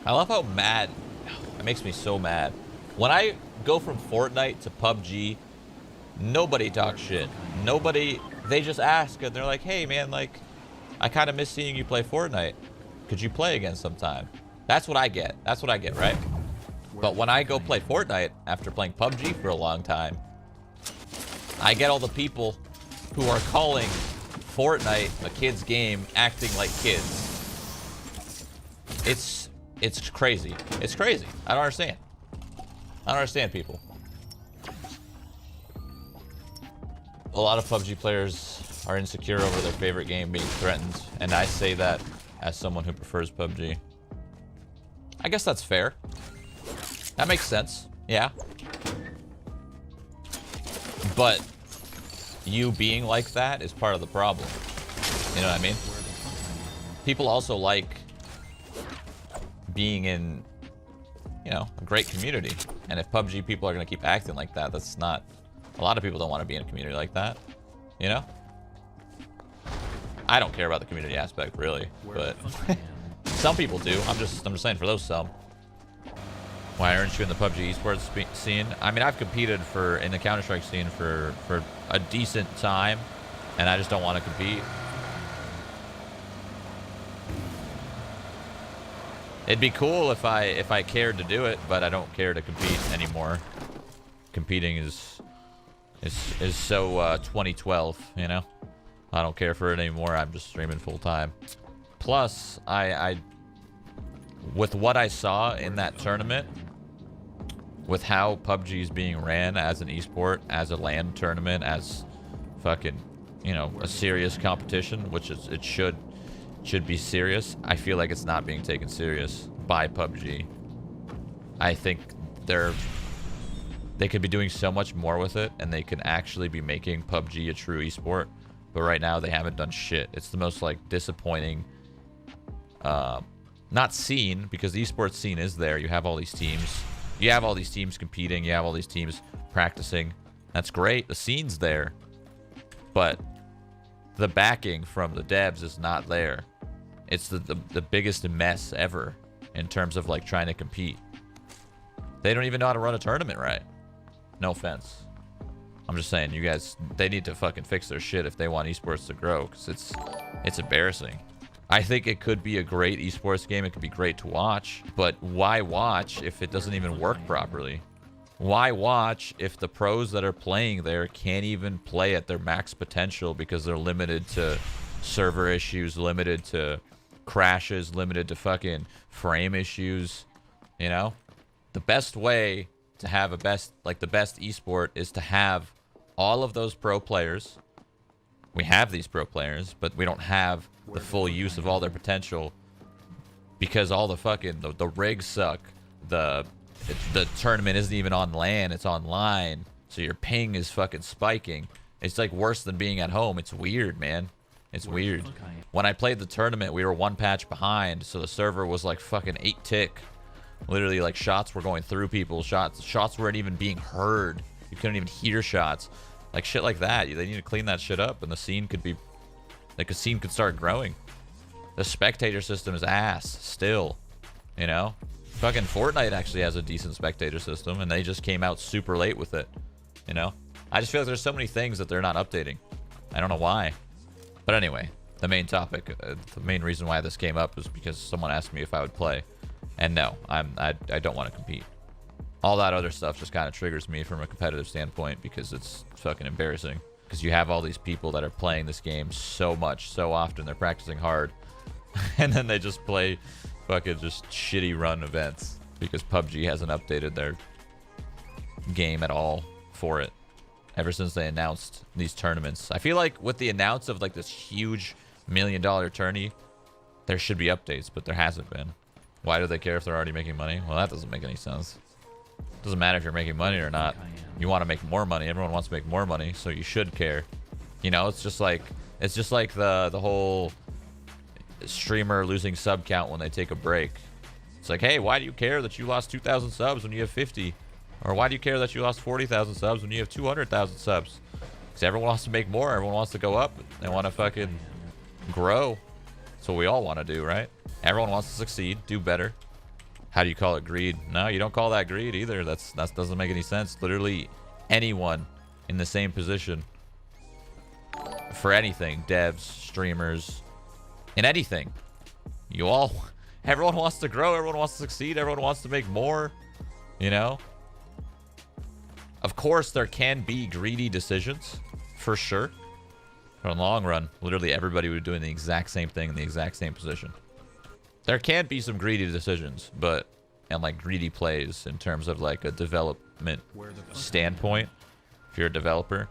I love how mad. It makes me so mad. When I go from Fortnite to PUBG, nobody talks shit. Nobody, they just ask and they're like, hey man, like, I kind of miss seeing you play Fortnite. Could you play again sometime? That's what I get. That's what I get, right? But when I go play Fortnite after playing PUBG for a long time, I get all the people who are calling Fortnite a kid's game, acting like kids. It's crazy. It's crazy. I don't understand. I don't understand people. A lot of PUBG players are insecure over their favorite game being threatened, and I say that as someone who prefers PUBG. I guess that's fair. That makes sense. Yeah. But you being like that is part of the problem. You know what I mean? People also like being in, you know, a great community. And if PUBG people are going to keep acting like that, that's not... A lot of people don't want to be in a community like that. You know? I don't care about the community aspect, really. But some people do. I'm just saying for those some. Why aren't you in the PUBG esports scene? I mean, I've competed in the Counter-Strike scene for a decent time, and I just don't want to compete. It'd be cool if I cared to do it, but I don't care to compete anymore. Competing is so 2012, you know? I don't care for it anymore. I'm just streaming full time. Plus, I with what I saw in that tournament, with how PUBG is being ran as an esport, as a LAN tournament, as fucking, you know, a serious competition, which is it should be serious. I feel like it's not being taken serious by PUBG. I think they could be doing so much more with it, and they could actually be making PUBG a true esport. But right now they haven't done shit. It's the most like disappointing, not scene, because the esports scene is there. You have all these teams. You have all these teams competing. You have all these teams practicing. That's great. The scene's there. But the backing from the devs is not there. It's the biggest mess ever in terms of like trying to compete. They don't even know how to run a tournament right. No offense. I'm just saying, you guys, they need to fucking fix their shit if they want esports to grow, because it's embarrassing. I think it could be a great esports game. It could be great to watch, but why watch if it doesn't even work properly? Why watch if the pros that are playing there can't even play at their max potential because they're limited to server issues, limited to crashes, limited to fucking frame issues, you know? The best way to have the best esport is to have all of those pro players. We have these pro players, but we don't have the full use of all their potential because all the fucking the rigs suck. The tournament isn't even on LAN, it's online, so your ping is fucking spiking. It's like worse than being at home. It's weird, man. It's weird. When I played the tournament, we were one patch behind, so the server was like fucking 8 tick. Literally, like, shots were going through people. Shots weren't even being heard. You couldn't even hear shots. Like, shit like that. They need to clean that shit up, and the scene could be... Like, a scene could start growing. The spectator system is ass, still. You know? Fucking Fortnite actually has a decent spectator system, and they just came out super late with it. You know? I just feel like there's so many things that they're not updating. I don't know why. But anyway, the main topic, the main reason why this came up was because someone asked me if I would play. And no, I don't want to compete. All that other stuff just kind of triggers me from a competitive standpoint because it's fucking embarrassing. Because you have all these people that are playing this game so much, so often, they're practicing hard. And then they just play fucking just shitty run events because PUBG hasn't updated their game at all for it ever since they announced these tournaments. I feel like with the announce of like this huge $1 million tourney, there should be updates, but there hasn't been. Why do they care if they're already making money? Well, that doesn't make any sense. It doesn't matter if you're making money or not. You want to make more money. Everyone wants to make more money, so you should care. You know, it's just like the whole streamer losing sub count when they take a break. It's like, hey, why do you care that you lost 2,000 subs when you have 50? Or why do you care that you lost 40,000 subs when you have 200,000 subs? Because everyone wants to make more. Everyone wants to go up. They want to fucking grow. That's what we all want to do, right? Everyone wants to succeed, do better. How do you call it greed? No, you don't call that greed either. That doesn't make any sense. Literally anyone in the same position for anything, devs, streamers, in anything, everyone wants to grow, everyone wants to succeed, everyone wants to make more, you know? Of course, there can be greedy decisions, for sure. But in the long run, literally everybody would be doing the exact same thing in the exact same position. There can be some greedy decisions, and like greedy plays in terms of like a development standpoint, if you're a developer.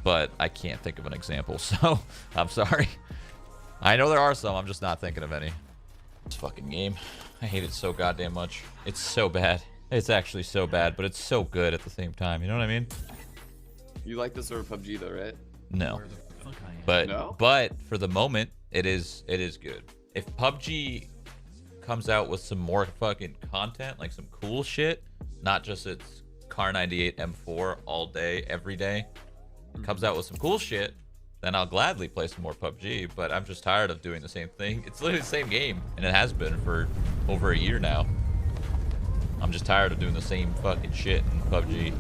But I can't think of an example, so I'm sorry. I know there are some, I'm just not thinking of any. This fucking game, I hate it so goddamn much. It's so bad. It's actually so bad, but it's so good at the same time. You know what I mean? You like this over PUBG though, right? No. But for the moment, it is good. If PUBG comes out with some more fucking content, like some cool shit, not just its Car 98 M4 all day, every day, comes out with some cool shit, then I'll gladly play some more PUBG. But I'm just tired of doing the same thing. It's literally the same game, and it has been for over a year now. I'm just tired of doing the same fucking shit in PUBG.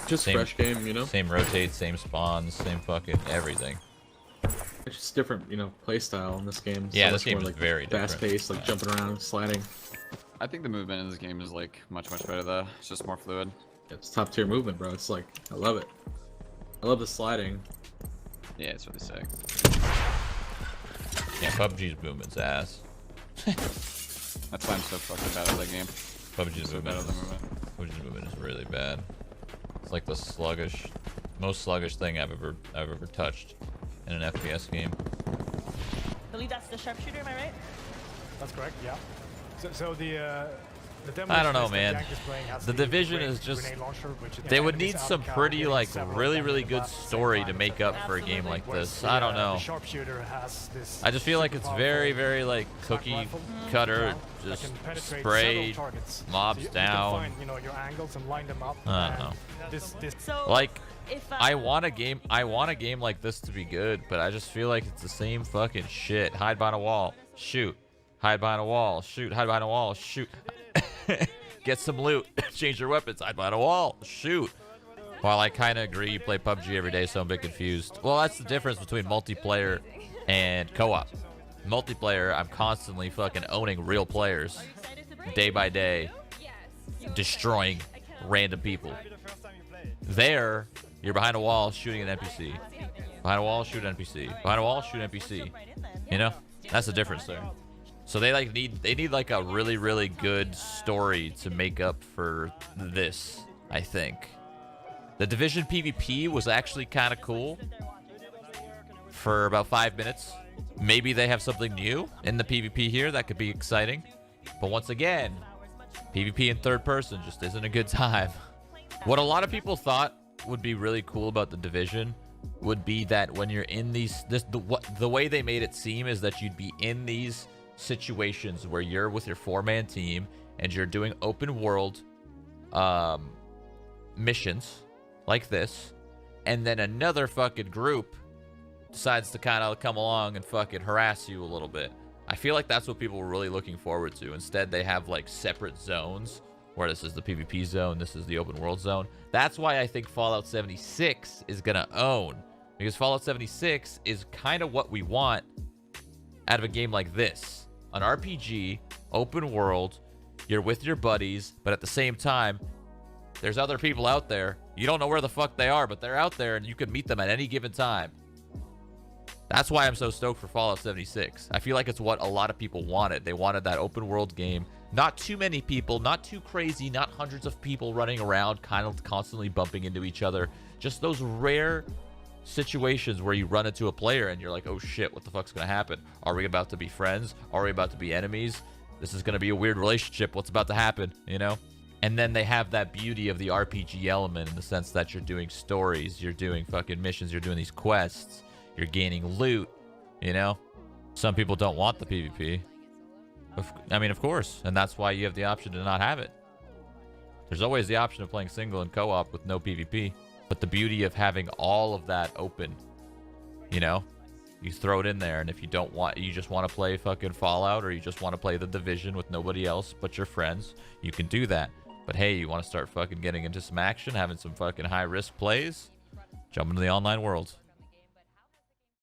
Just same, fresh game, you know? Same rotates, same spawns, same fucking everything. It's just different, you know, play style in this game. Yeah, this game is like very fast paced, like jumping around, sliding. I think the movement in this game is like much better though. It's just more fluid. It's top tier movement, bro. It's like, I love it. I love the sliding. Yeah, it's really sick. Yeah, PUBG's movement's ass. That's why I'm so fucking bad at that game. PUBG's movement is really bad. It's like the most sluggish thing I've ever touched in an FPS game. I believe that's the sharpshooter, am I right? That's correct, yeah. So the I don't know, man. The Division is just... They would need some pretty, like, really good story to make up for a game like this. I don't know. I just feel like it's very, like, cookie cutter. Just spray mobs down. I don't know. Like, I want a game like this to be good, but I just feel like it's the same fucking shit. Hide behind a wall. Shoot. Hide behind a wall. Shoot. Hide behind a wall. Shoot. Get some loot. Change your weapons. Hide behind a wall. Shoot. While I kind of agree you play PUBG every day, so I'm a bit confused. Well, that's the difference between multiplayer and co-op. Multiplayer, I'm constantly fucking owning real players. Day by day. Destroying random people. There, you're behind a wall shooting an NPC. Behind a wall, shoot an NPC. Behind a wall, shoot an NPC. You know? That's the difference there. So they need like a really good story to make up for this, I think. The Division PvP was actually kind of cool for about 5 minutes. Maybe they have something new in the PvP here that could be exciting. But once again, PvP in third person just isn't a good time. What a lot of people thought would be really cool about the Division would be that when you're in the way they made it seem is that you'd be in these situations where you're with your 4-man team and you're doing open world missions like this, and then another fucking group decides to kind of come along and fucking harass you a little bit. I feel like that's what people were really looking forward to. Instead, they have like separate zones where this is the PvP zone, this is the open world zone. That's why I think Fallout 76 is gonna own, because Fallout 76 is kind of what we want out of a game like this. An RPG, open world, you're with your buddies, but at the same time, there's other people out there. You don't know where the fuck they are, but they're out there and you can meet them at any given time. That's why I'm so stoked for Fallout 76. I feel like it's what a lot of people wanted. They wanted that open world game. Not too many people, not too crazy, not hundreds of people running around, kind of constantly bumping into each other. Just those rare situations where you run into a player and you're like, oh shit, what the fuck's gonna happen? Are we about to be friends? Are we about to be enemies? This is gonna be a weird relationship. What's about to happen, you know? And then they have that beauty of the RPG element in the sense that you're doing stories, you're doing fucking missions, you're doing these quests, you're gaining loot, you know? Some people don't want the PvP. I mean, of course, and that's why you have the option to not have it. There's always the option of playing single and co-op with no PvP. But the beauty of having all of that open, you know, You throw it in there, and if you don't want, you just want to play fucking Fallout, or you just want to play the Division with nobody else but your friends, you can do that. But hey, you want to start fucking getting into some action, having some fucking high risk plays, jump into the online world.